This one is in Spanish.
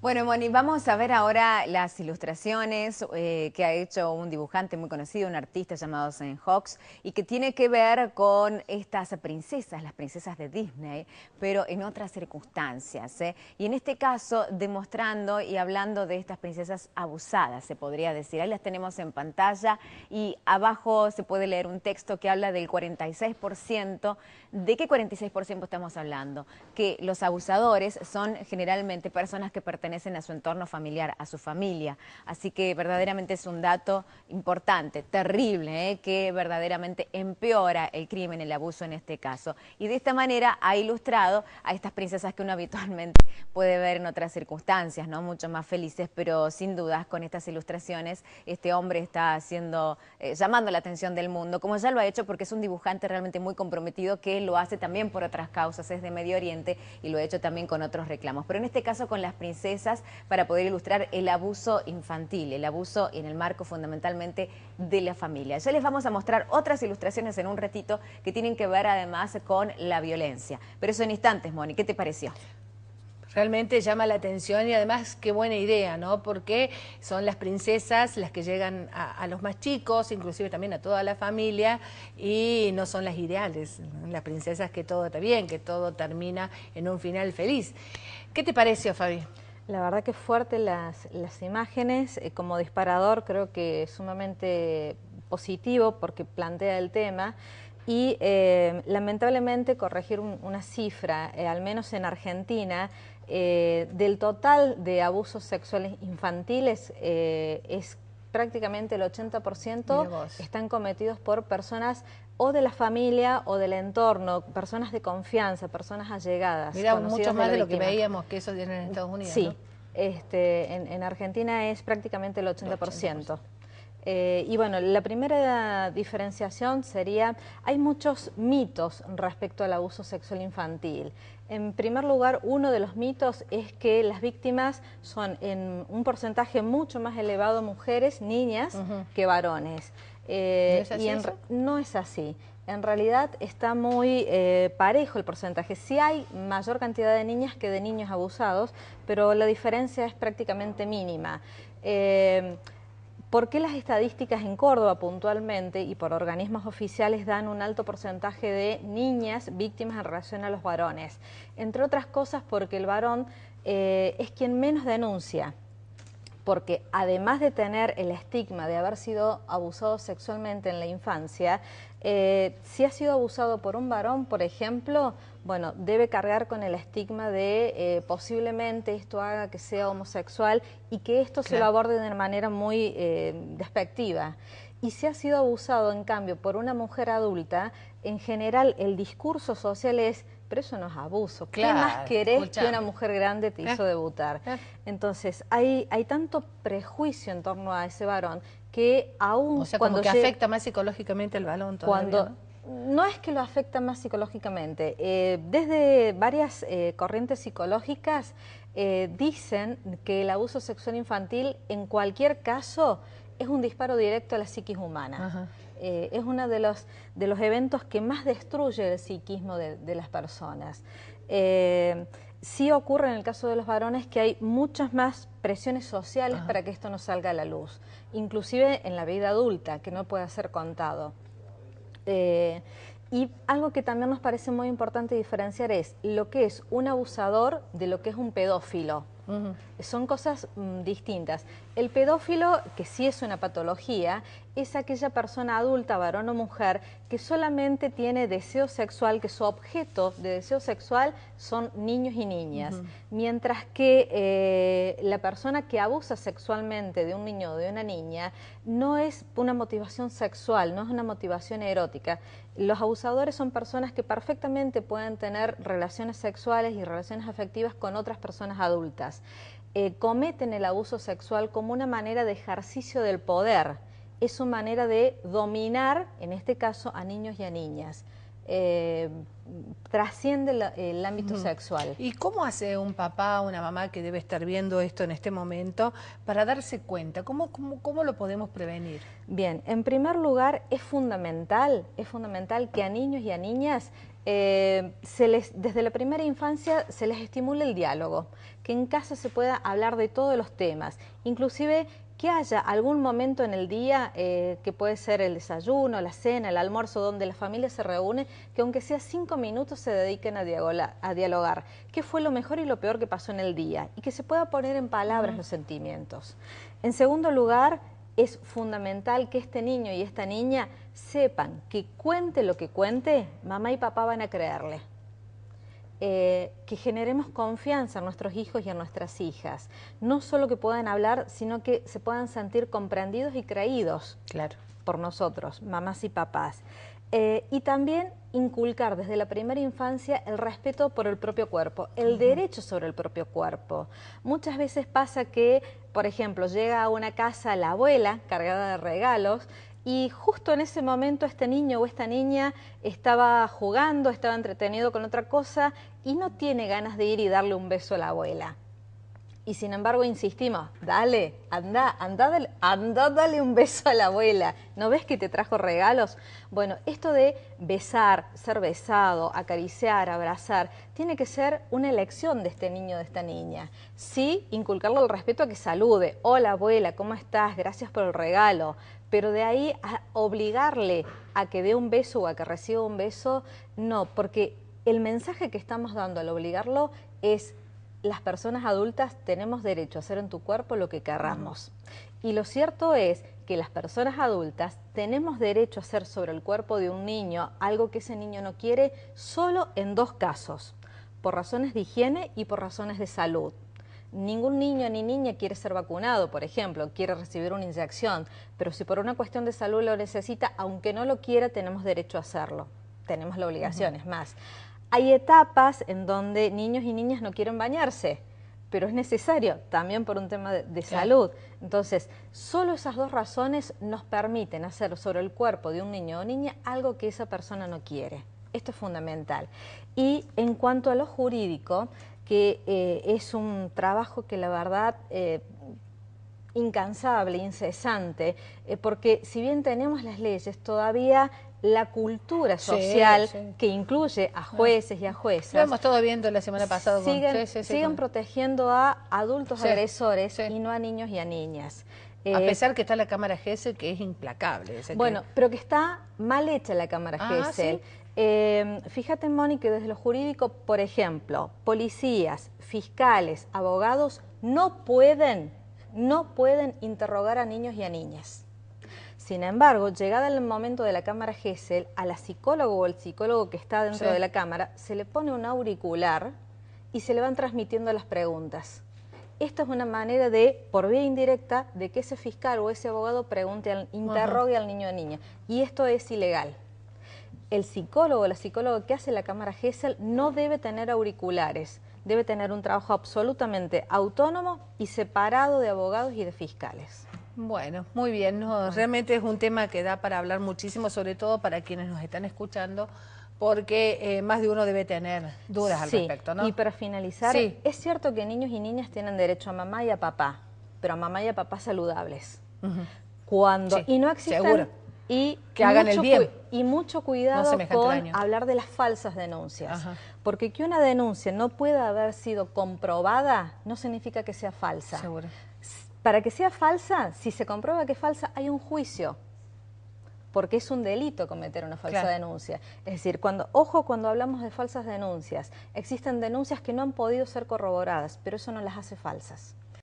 Bueno, Moni, vamos a ver ahora las ilustraciones que ha hecho un dibujante muy conocido, un artista llamado Sean Hawks, y que tiene que ver con estas princesas, las princesas de Disney, pero en otras circunstancias. Y en este caso, demostrando y hablando de estas princesas abusadas, se podría decir. Ahí las tenemos en pantalla y abajo se puede leer un texto que habla del 46%. ¿De qué 46% estamos hablando? Que los abusadores son generalmente personas que pertenecen a su entorno familiar, a su familia. Así que verdaderamente es un dato importante, terrible, que verdaderamente empeora el crimen, el abuso en este caso. Y de esta manera ha ilustrado a estas princesas que uno habitualmente puede ver en otras circunstancias, ¿no? Mucho más felices, pero sin dudas con estas ilustraciones este hombre está haciendo, llamando la atención del mundo, como ya lo ha hecho porque es un dibujante realmente muy comprometido que lo hace también por otras causas, es de Medio Oriente y lo ha hecho también con otros reclamos. Pero en este caso con las princesas para poder ilustrar el abuso infantil, el abuso en el marco fundamentalmente de la familia. Ya les vamos a mostrar otras ilustraciones en un ratito que tienen que ver además con la violencia. Pero eso en instantes, Moni, ¿qué te pareció? Realmente llama la atención y además qué buena idea, ¿no? Porque son las princesas las que llegan a los más chicos, inclusive también a toda la familia, y no son las ideales, ¿no? Las princesas que todo está bien, que todo termina en un final feliz. ¿Qué te pareció, Fabi? La verdad que fuerte las imágenes, como disparador creo que es sumamente positivo porque plantea el tema y lamentablemente corregir una cifra, al menos en Argentina, del total de abusos sexuales infantiles es prácticamente el 80% están cometidos por personas o de la familia o del entorno, personas de confianza, personas allegadas. Mira, mucho más de lo que veíamos que eso tienen en Estados Unidos. Sí, ¿no? En Argentina es prácticamente el 80%. Y bueno, la primera diferenciación sería, hay muchos mitos respecto al abuso sexual infantil. En primer lugar, uno de los mitos es que las víctimas son en un porcentaje mucho más elevado mujeres, niñas, que varones. ¿No es así eso? No es así. En realidad está muy parejo el porcentaje. Sí hay mayor cantidad de niñas que de niños abusados, pero la diferencia es prácticamente mínima. ¿Por qué las estadísticas en Córdoba puntualmente y por organismos oficiales dan un alto porcentaje de niñas víctimas en relación a los varones? Entre otras cosas porque el varón es quien menos denuncia, porque además de tener el estigma de haber sido abusado sexualmente en la infancia, si ha sido abusado por un varón, por ejemplo, bueno, debe cargar con el estigma de posiblemente esto haga que sea homosexual y que esto se lo aborde de una manera muy despectiva. Y si ha sido abusado, en cambio, por una mujer adulta, en general el discurso social es: pero eso no es abuso. ¿Qué más querés que una mujer grande te hizo debutar? Entonces, hay tanto prejuicio en torno a ese varón que aún o sea, como que afecta más psicológicamente al varón todavía, ¿no? Es que lo afecta más psicológicamente. Desde varias corrientes psicológicas dicen que el abuso sexual infantil, en cualquier caso, es un disparo directo a la psiquis humana. Es uno de los eventos que más destruye el psiquismo de las personas. Sí ocurre en el caso de los varones que hay muchas más presiones sociales para que esto no salga a la luz, inclusive en la vida adulta, que no puede ser contado. Y algo que también nos parece muy importante diferenciar es lo que es un abusador de lo que es un pedófilo. Son cosas distintas. El pedófilo, que sí es una patología, es aquella persona adulta, varón o mujer, que solamente tiene deseo sexual, que su objeto de deseo sexual son niños y niñas. Mientras que la persona que abusa sexualmente de un niño o de una niña no es una motivación sexual, no es una motivación erótica. Los abusadores son personas que perfectamente pueden tener relaciones sexuales y relaciones afectivas con otras personas adultas. Cometen el abuso sexual como una manera de ejercicio del poder. Es su manera de dominar, en este caso, a niños y a niñas. Trasciende el ámbito sexual. ¿Y cómo hace un papá o una mamá que debe estar viendo esto en este momento para darse cuenta? ¿Cómo lo podemos prevenir? Bien, en primer lugar es fundamental que a niños y a niñas desde la primera infancia se les estimula el diálogo, que en casa se pueda hablar de todos los temas, inclusive que haya algún momento en el día, que puede ser el desayuno, la cena, el almuerzo, donde la familia se reúne, que aunque sea 5 minutos se dediquen a dialogar. ¿Qué fue lo mejor y lo peor que pasó en el día? Y que se pueda poner en palabras los sentimientos. En segundo lugar, es fundamental que este niño y esta niña sepan que cuente lo que cuente, mamá y papá van a creerle. Que generemos confianza en nuestros hijos y en nuestras hijas. No solo que puedan hablar, sino que se puedan sentir comprendidos y creídos por nosotros, mamás y papás. Y también inculcar desde la primera infancia el respeto por el propio cuerpo, el derecho sobre el propio cuerpo. Muchas veces pasa que, por ejemplo, llega a una casa la abuela cargada de regalos y justo en ese momento este niño o esta niña estaba jugando, estaba entretenido con otra cosa y no tiene ganas de ir y darle un beso a la abuela. Y sin embargo insistimos, dale, anda, dale un beso a la abuela. ¿No ves que te trajo regalos? Bueno, esto de besar, ser besado, acariciar, abrazar, tiene que ser una elección de este niño o de esta niña. Sí, inculcarle el respeto a que salude. Hola abuela, ¿cómo estás? Gracias por el regalo. Pero de ahí a obligarle a que dé un beso o a que reciba un beso, no, porque el mensaje que estamos dando al obligarlo es: las personas adultas tenemos derecho a hacer en tu cuerpo lo que querramos. Y lo cierto es que las personas adultas tenemos derecho a hacer sobre el cuerpo de un niño algo que ese niño no quiere, solo en 2 casos, por razones de higiene y por razones de salud. Ningún niño ni niña quiere ser vacunado, por ejemplo, quiere recibir una inyección, pero si por una cuestión de salud lo necesita, aunque no lo quiera, tenemos derecho a hacerlo. Tenemos la obligación, es más. Hay etapas en donde niños y niñas no quieren bañarse, pero es necesario también por un tema de salud. Entonces, solo esas 2 razones nos permiten hacer sobre el cuerpo de un niño o niña algo que esa persona no quiere. Esto es fundamental. Y en cuanto a lo jurídico, que es un trabajo que la verdad incansable, incesante, porque si bien tenemos las leyes, todavía la cultura social que incluye a jueces y a juezas. Lo hemos estado viendo la semana pasada. Siguen protegiendo a adultos agresores y no a niños y a niñas. A pesar que está la cámara Gesell, que es implacable. Bueno, pero que está mal hecha la cámara Gesell. Fíjate, Moni, que desde lo jurídico, por ejemplo, policías, fiscales, abogados no pueden interrogar a niños y a niñas. Sin embargo, llegada el momento de la cámara Gesell, a la psicóloga o el psicólogo que está dentro de la cámara se le pone un auricular y se le van transmitiendo las preguntas. Esta es una manera de, por vía indirecta, de que ese fiscal o ese abogado interrogue al niño o niña. Y esto es ilegal. El psicólogo o la psicóloga que hace la cámara Gesell no debe tener auriculares, debe tener un trabajo absolutamente autónomo y separado de abogados y de fiscales. Bueno, muy bien, realmente es un tema que da para hablar muchísimo, sobre todo para quienes nos están escuchando, porque más de uno debe tener dudas al respecto, ¿no? Y para finalizar, es cierto que niños y niñas tienen derecho a mamá y a papá, pero a mamá y a papá saludables. Y no existen... Seguro. Y que hagan el bien. Y mucho cuidado con hablar de las falsas denuncias. Porque que una denuncia no pueda haber sido comprobada no significa que sea falsa. Seguro. Para que sea falsa, si se comprueba que es falsa, hay un juicio. Porque es un delito cometer una falsa denuncia. Es decir, cuando hablamos de falsas denuncias, existen denuncias que no han podido ser corroboradas, pero eso no las hace falsas.